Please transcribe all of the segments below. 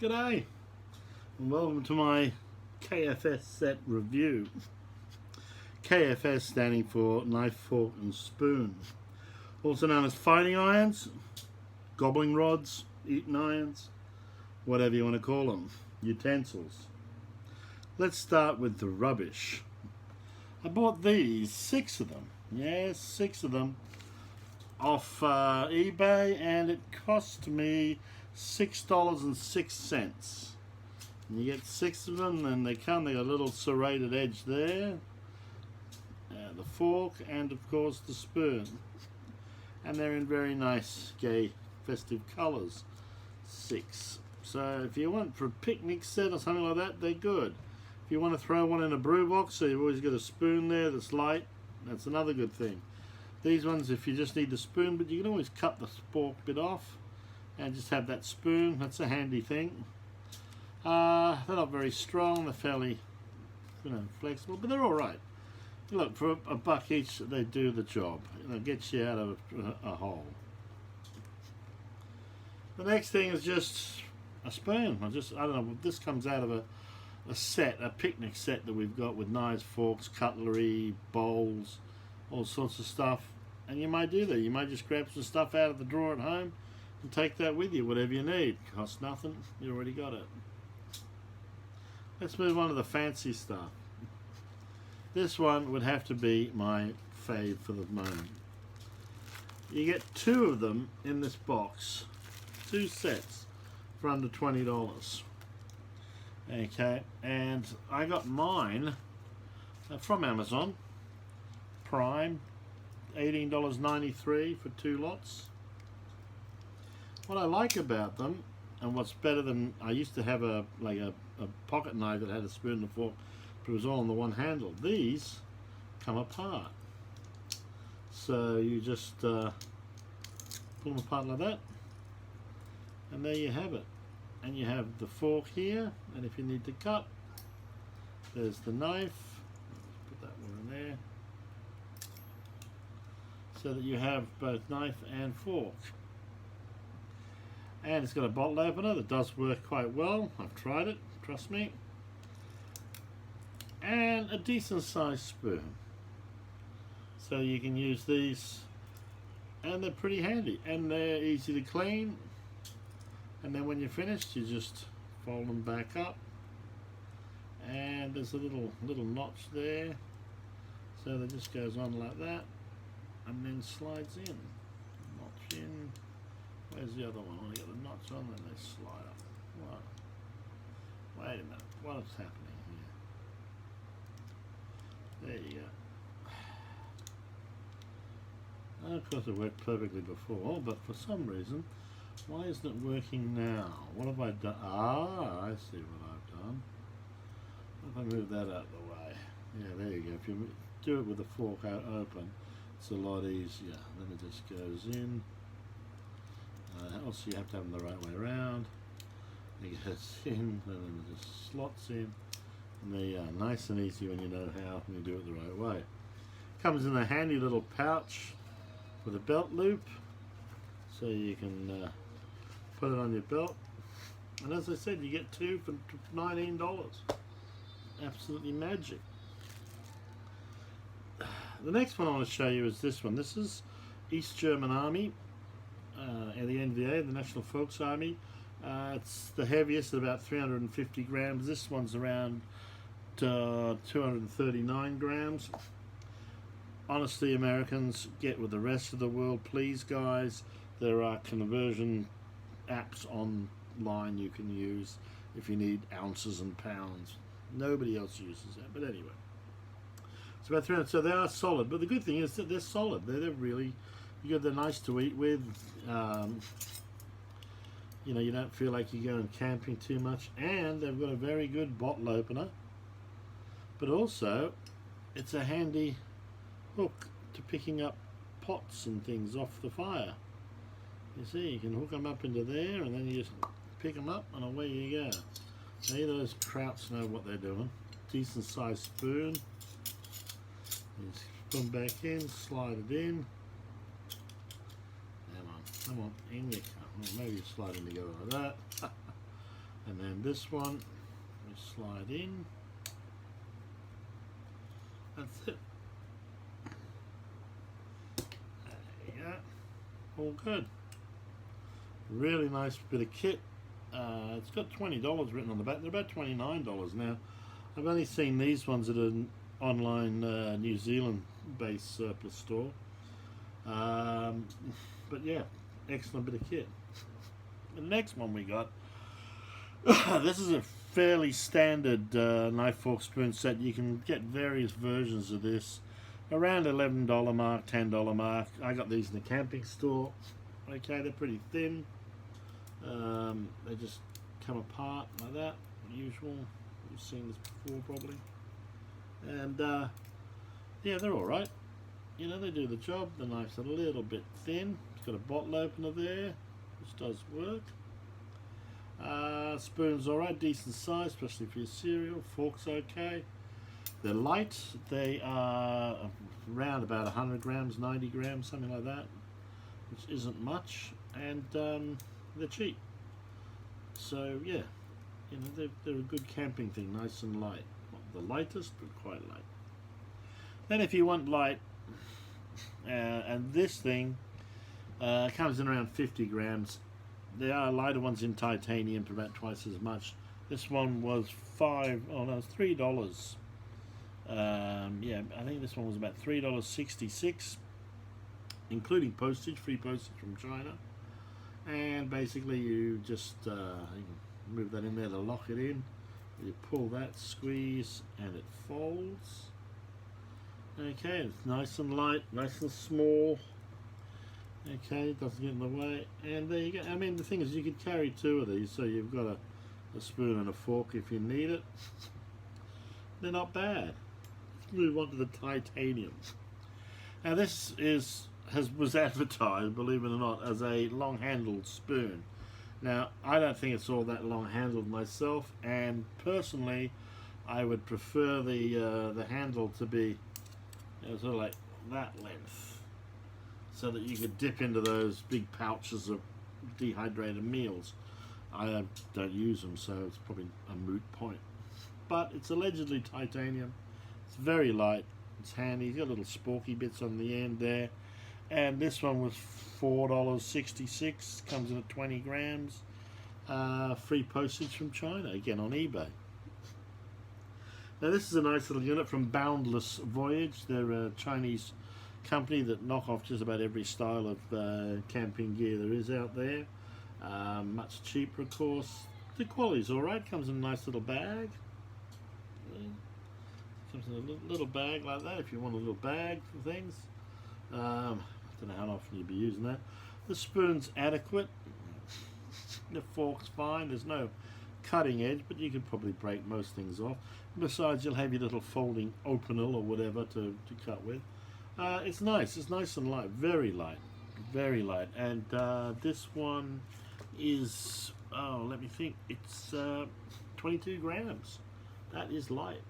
G'day and welcome to my KFS set review. KFS standing for knife, fork and spoon, also known as fighting irons, gobbling rods, eating irons, whatever you want to call them, utensils. Let's start with the rubbish. I bought these, 6 of them, yes, 6 of them off eBay, and it cost me $6.06. You get 6 of them, and they got a little serrated edge there, the fork, and of course the spoon, and they're in very nice gay festive colors. 6. So if you want for a picnic set or something like that, they're good. If you want to throw one in a brew box, so you've always got a spoon there that's light, that's another good thing. These ones, if you just need the spoon, but you can always cut the spork bit off and just have that spoon. That's a handy thing. They're not very strong, they're fairly flexible, but they're alright. Look, for a buck each, they do the job. Get you out of a hole. The next thing is just a spoon. I don't know, this comes out of a picnic set that we've got with knives, forks, cutlery, bowls, all sorts of stuff. And you might do that. You might just grab some stuff out of the drawer at home and take that with you, whatever you need. Costs nothing, you already got it. Let's move on to the fancy stuff. This one would have to be my fave for the moment. You get 2 of them in this box, 2 sets for under $20. Okay, and I got mine from Amazon Prime, $18.93 for 2 lots. What I like about them, and what's better than, I used to have a pocket knife that had a spoon and a fork, but it was all on the one handle. These come apart, so you just pull them apart like that, and there you have it. And you have the fork here, and if you need to cut, there's the knife. Let's put that one in there, so that you have both knife and fork. And it's got a bottle opener that does work quite well. I've tried it, trust me. And a decent sized spoon. So you can use these, and they're pretty handy, and they're easy to clean. And then when you're finished, you just fold them back up, and there's a little notch there, so that just goes on like that, and then slides in. Notch in. Where's the other one? I got the notch on, then they slide up. What? Wait a minute. What is happening here? There you go. And of course, it worked perfectly before, but for some reason, why isn't it working now? What have I done? Ah, I see what I've done. If I move that out of the way. Yeah, there you go. If you do it with the fork out open, it's a lot easier. Then it just goes in. Also, you have to have them the right way around. It goes in, and then it just slots in. And there you are. Nice and easy when you know how and you do it the right way. Comes in a handy little pouch with a belt loop, so you can put it on your belt, and as I said, you get 2 for $19. Absolutely magic. The next one I want to show you is this one. This is East German Army, and the NVA, the National Volksarmee. It's the heaviest at about 350 grams. This one's around 239 grams. Honestly, Americans, get with the rest of the world, please, guys. There are conversion apps online you can use if you need ounces and pounds. Nobody else uses that, but anyway. It's about 300, so they are solid, but the good thing is that they're solid. They're really good. They're nice to eat with. You don't feel like you're going camping too much, and they've got a very good bottle opener, but also it's a handy hook to picking up pots and things off the fire. You see, you can hook them up into there, and then you just pick them up, and away you go. See, those krauts know what they're doing. Decent sized spoon. You just put them back in, slide it in. Come on, in you come. Well, maybe you slide them together like that. And then this one, we slide in. That's it. There you go. All good. Really nice bit of kit. It's got $20 written on the back. They're about $29 now. I've only seen these ones at an online New Zealand-based surplus store. But yeah, excellent bit of kit. The next one we got, this is a fairly standard knife, fork, spoon set. You can get various versions of this around $11 mark, $10 mark. I got these in the camping store. Okay, they're pretty thin. They just come apart like that, usual. You've seen this before probably. And yeah, they're alright. You know, they do the job. The knife's a little bit thin. It's got a bottle opener there, which does work. Spoon's alright, decent size, especially for your cereal. Fork's okay. They're light. They are around about 100 grams, 90 grams, something like that, which isn't much. And they're cheap. So yeah, you know, they're a good camping thing, nice and light. Not the lightest, but quite light. Then if you want light, and this thing comes in around 50 grams. There are lighter ones in titanium for about twice as much. This one was $3. Yeah, I think this one was about $3.66, including postage, free postage from China. And basically you just you can move that in there to lock it in. You pull that, squeeze, and it folds. Okay, it's nice and light, nice and small. Okay, it doesn't get in the way. And there you go. I mean, the thing is, you could carry two of these, so you've got a spoon and a fork if you need it. They're not bad. Let's move on to the titanium. Now this was advertised, believe it or not, as a long-handled spoon. Now, I don't think it's all that long-handled myself, and personally, I would prefer the handle to be, you know, sort of like that length, so that you could dip into those big pouches of dehydrated meals. I don't use them, so it's probably a moot point. But it's allegedly titanium. It's very light. It's handy. It's got little sporky bits on the end there. And this one was $4.66. Comes in at 20 grams. Free postage from China, again on eBay. Now this is a nice little unit from Boundless Voyage. They're a Chinese company that knock off just about every style of camping gear there is out there. Much cheaper, of course. The quality's alright. Comes in a nice little bag. Comes in a little bag like that if you want a little bag for things. I don't know how often you'll be using that. The spoon's adequate. The fork's fine. There's no cutting edge, but you could probably break most things off. Besides, you'll have your little folding opener or whatever to cut with. It's nice. It's nice and light. Very light. Very light. And this one is, oh, let me think. It's 22 grams. That is light.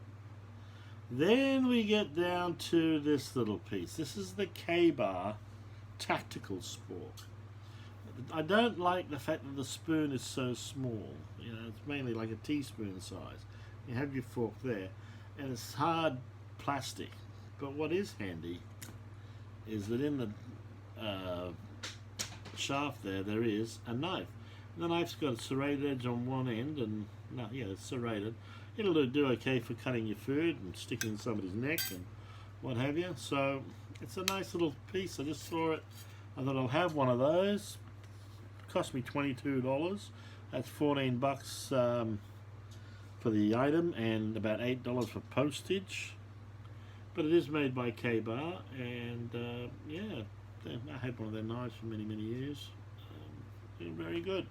Then we get down to this little piece. This is the K-Bar Tactical Spork. I don't like the fact that the spoon is so small. You know, it's mainly like a teaspoon size. You have your fork there, and it's hard plastic. But what is handy is that in the shaft there is a knife. And the knife's got a serrated edge on one end, and no, yeah, it's serrated. It'll do okay for cutting your food and sticking in somebody's neck and what have you. So it's a nice little piece. I just saw it. I thought I'll have one of those. It cost me $22. That's 14 bucks for the item and about $8 for postage. But it is made by K-Bar, and yeah, I had one of their knives for many, many years. Very good.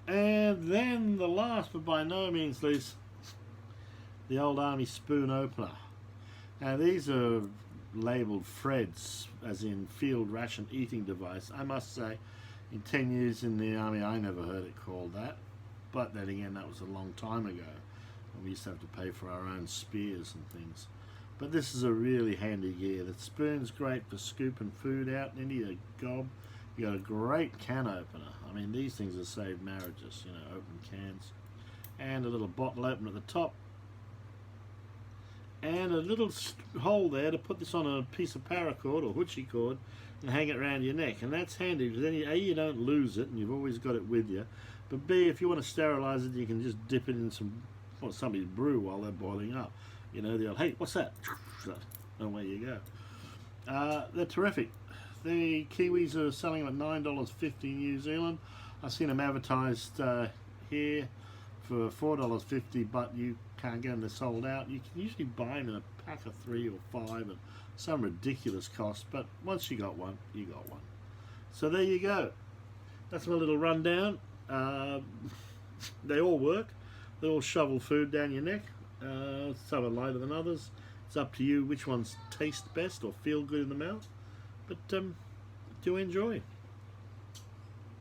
And then the last, but by no means least, the old Army spoon opener. Now these are labelled F.R.E.Ds, as in Field Ration Eating Device. I must say, in 10 years in the Army, I never heard it called that. But then again, that was a long time ago, when we used to have to pay for our own spears and things. But this is a really handy gear. The spoon's great for scooping food out into a gob. You got a great can opener. I mean, these things have saved marriages, you know, open cans. and a little bottle opener at the top, and a little hole there to put this on a piece of paracord or hoochie cord and hang it around your neck. And that's handy because then A, you don't lose it and you've always got it with you, but B, if you want to sterilize it, you can just dip it in somebody's brew while they're boiling up. You know, the old, hey, what's that? And away you go. They're terrific. The Kiwis are selling them at $9.50 New Zealand. I've seen them advertised here for $4.50, but you can't get them, they're sold out. You can usually buy them in a pack of 3 or 5 at some ridiculous cost, but once you got one, you got one. So there you go. That's my little rundown. They all work. They all shovel food down your neck. Some are lighter than others. It's up to you which ones taste best or feel good in the mouth. But do enjoy.